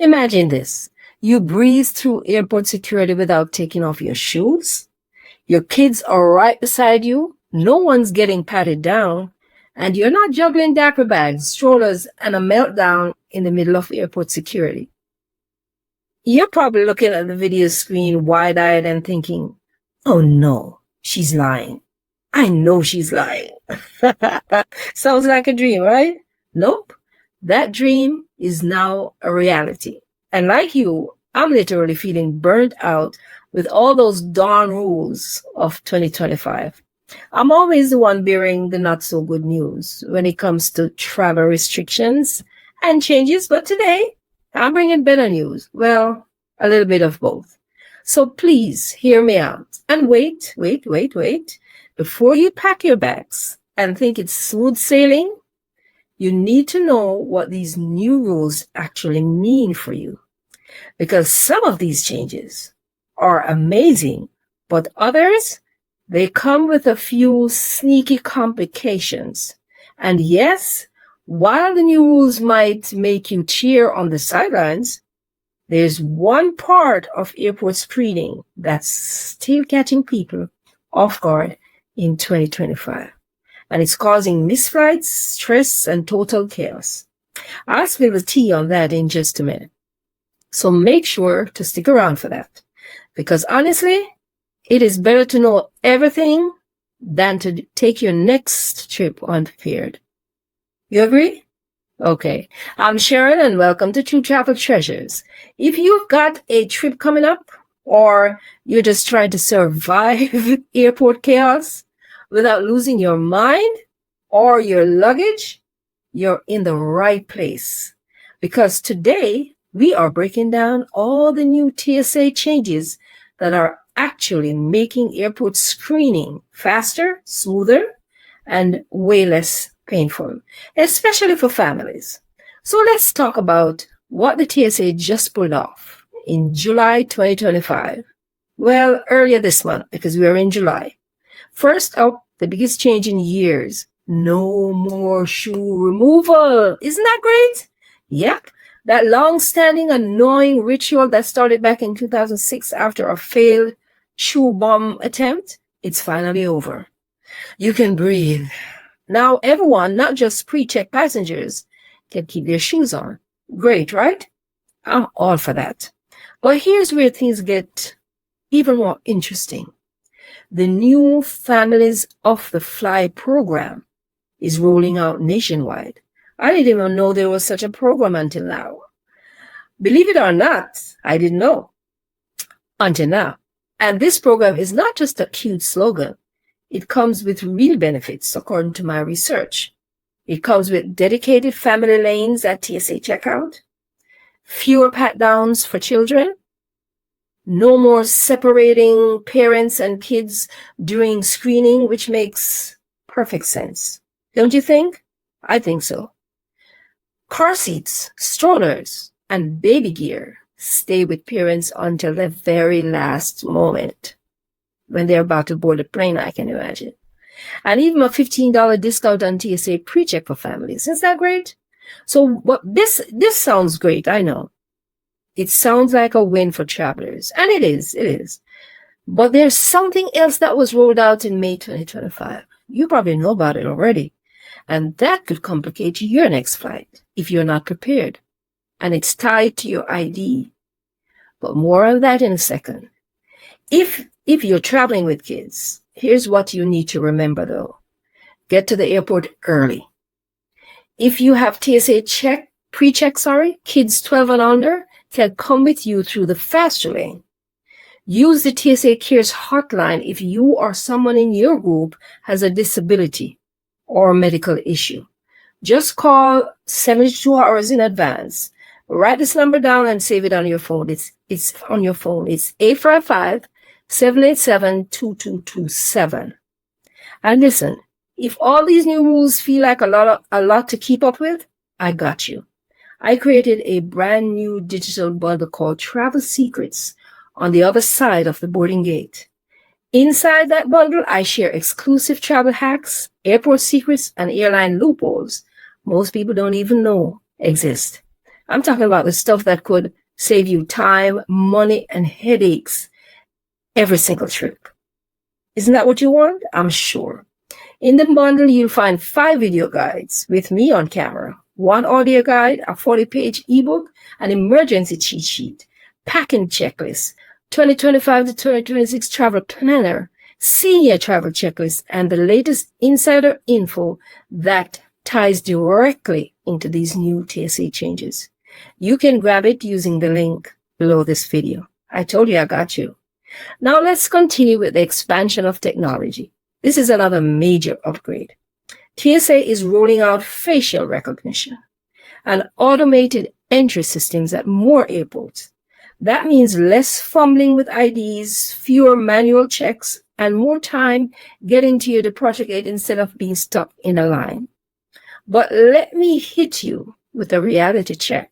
Imagine this. You breeze through airport security without taking off your shoes. Your kids are right beside you. No one's getting patted down. And you're not juggling diaper bags, strollers, and a meltdown in the middle of airport security. You're probably looking at the video screen wide-eyed and thinking, oh no, she's lying. I know she's lying. Sounds like a dream, right? Nope. That dream is now a reality. And like you, I'm literally feeling burnt out with all those darn rules of 2025. I'm always the one bearing the not so good news when it comes to travel restrictions and changes, but today I'm bringing better news. Well, a little bit of both. So please hear me out and wait. Before you pack your bags and think it's smooth sailing, you need to know what these new rules actually mean for you. Because some of these changes are amazing, but others, they come with a few sneaky complications. And yes, while the new rules might make you cheer on the sidelines, there's one part of airport screening that's still catching people off guard in 2025. And it's causing missed flights, stress, and total chaos. I'll spill the tea on that in just a minute. So make sure to stick around for that. Because honestly, it is better to know everything than to take your next trip unprepared. You agree? Okay. I'm Sharon and welcome to True Travel Treasures. If you've got a trip coming up or you're just trying to survive airport chaos without losing your mind or your luggage, you're in the right place. Because today, we are breaking down all the new TSA changes that are actually making airport screening faster, smoother, and way less painful, especially for families. So let's talk about what the TSA just pulled off in July 2025. Well, earlier this month, because we are in July. First up, the biggest change in years. No more shoe removal. Isn't that great? Yep. That long-standing, annoying ritual that started back in 2006 after a failed shoe bomb attempt, it's finally over. You can breathe. Now everyone, not just pre-check passengers, can keep their shoes on. Great, right? I'm all for that. But here's where things get even more interesting. The new Families of the Fly program is rolling out nationwide. I didn't even know there was such a program until now. Believe it or not, I didn't know until now. And this program is not just a cute slogan. It comes with real benefits, according to my research. It comes with dedicated family lanes at TSA checkout, fewer pat-downs for children, no more separating parents and kids during screening, which makes perfect sense. Don't you think? I think so. Car seats, strollers, and baby gear stay with parents until the very last moment when they're about to board a plane, I can imagine. And even a $15 discount on TSA pre-check for families. Isn't that great? So this sounds great, I know. It sounds like a win for travelers. And it is. But there's something else that was rolled out in May 2025. You probably know about it already. And that could complicate your next flight if you're not prepared. And it's tied to your ID. But more on that in a second. If you're traveling with kids, here's what you need to remember though. Get to the airport early. If you have TSA pre-check, kids 12 and under can come with you through the faster lane. Use the TSA Cares hotline if you or someone in your group has a disability or medical issue. Just call 72 hours in advance. Write this number down and save it on your phone. It's on your phone. It's 855-787-2227. And listen, if all these new rules feel like a lot to keep up with, I got you. I created a brand new digital bundle called Travel Secrets on the other side of the boarding gate. Inside that bundle, I share exclusive travel hacks, airport secrets, and airline loopholes most people don't even know exist. I'm talking about the stuff that could save you time, money, and headaches every single trip. Isn't that what you want? I'm sure. In the bundle, you'll find 5 video guides with me on camera, 1 audio guide, a 40-page ebook, an emergency cheat sheet, packing checklist, 2025 to 2026 travel planner, senior travel checklist, and the latest insider info that ties directly into these new TSA changes. You can grab it using the link below this video. I told you I got you. Now let's continue with the expansion of technology. This is another major upgrade. TSA is rolling out facial recognition and automated entry systems at more airports. That means less fumbling with IDs, fewer manual checks, and more time getting to your departure gate instead of being stuck in a line. But let me hit you with a reality check.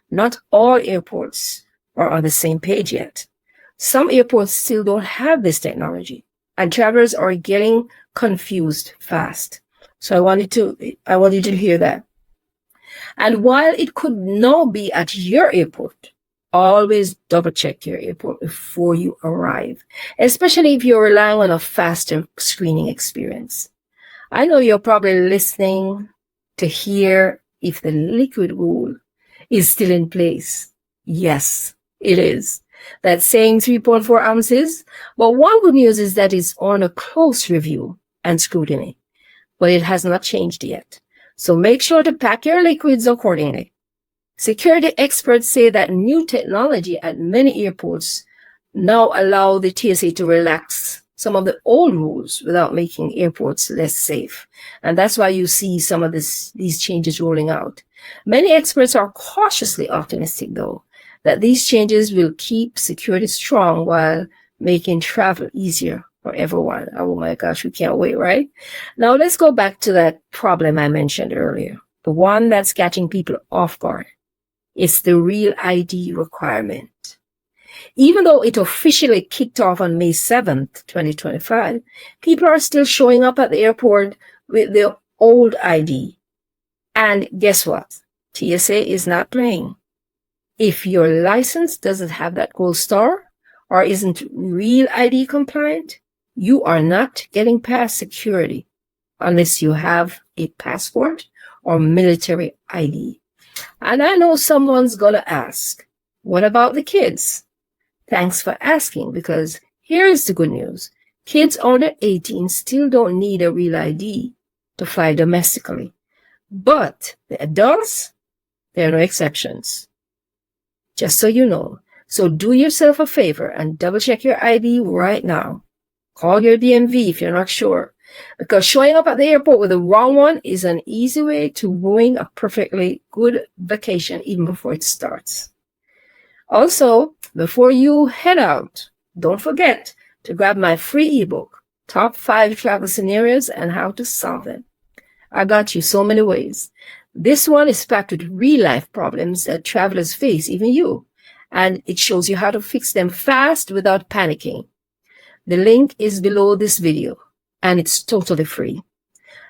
Not all airports are on the same page yet. Some airports still don't have this technology, and travelers are getting confused fast. So I want you to hear that. And while it could now be at your airport, always double check your airport before you arrive, especially if you're relying on a faster screening experience. I know you're probably listening to hear if the liquid rule is still in place. Yes, it is. That's saying 3.4 ounces. But one good news is that it's on a close review and scrutiny, but it has not changed yet. So make sure to pack your liquids accordingly. Security experts say that new technology at many airports now allow the TSA to relax some of the old rules without making airports less safe. And that's why you see some of these changes rolling out. Many experts are cautiously optimistic, though, that these changes will keep security strong while making travel easier for everyone. Oh my gosh, we can't wait, right? Now let's go back to that problem I mentioned earlier, the one that's catching people off guard. It's the real ID requirement. Even though it officially kicked off on May 7th, 2025, people are still showing up at the airport with their old ID. And guess what? TSA is not playing. If your license doesn't have that gold star or isn't real ID compliant, you are not getting past security unless you have a passport or military ID. And I know someone's gonna ask, what about the kids? Thanks for asking, because here's the good news. Kids under 18 still don't need a real ID to fly domestically. But the adults, there are no exceptions. Just so you know. So do yourself a favor and double check your ID right now. Call your DMV if you're not sure, because showing up at the airport with the wrong one is an easy way to ruin a perfectly good vacation even before it starts. Also, before you head out, don't forget to grab my free ebook, Top 5 Travel Scenarios and How to Solve Them. I got you so many ways. This one is packed with real-life problems that travelers face, even you, and it shows you how to fix them fast without panicking. The link is below this video, and it's totally free.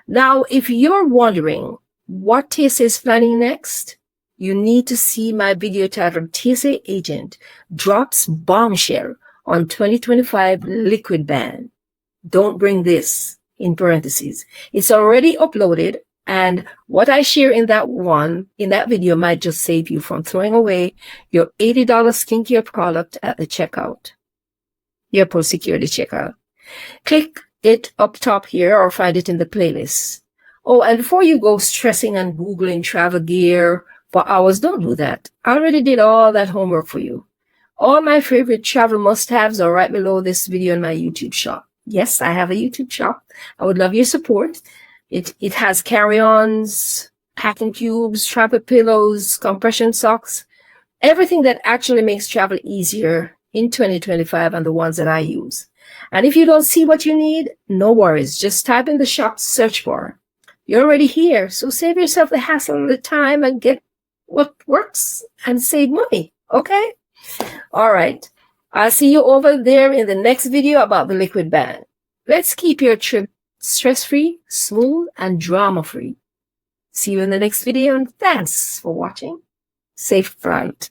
Now, if you're wondering what TSA is planning next, you need to see my video titled TSA Agent Drops Bombshell on 2025 Liquid Ban. Don't bring this, in parentheses. It's already uploaded, and what I share in that video might just save you from throwing away your $80 skincare product at the checkout, airport security checkout. Click it up top here or find it in the playlist. Oh, and before you go stressing and Googling travel gear for hours, don't do that. I already did all that homework for you. All my favorite travel must-haves are right below this video in my YouTube shop. Yes, I have a YouTube shop. I would love your support. It has carry-ons, packing cubes, travel pillows, compression socks, everything that actually makes travel easier in 2025 and the ones that I use. And if you don't see what you need, no worries. Just type in the shop search bar. You're already here, so save yourself the hassle and the time and get what works and save money, okay? All right. I'll see you over there in the next video about the liquid ban. Let's keep your trip stress-free, smooth, and drama-free. See you in the next video, and thanks for watching. safe flight.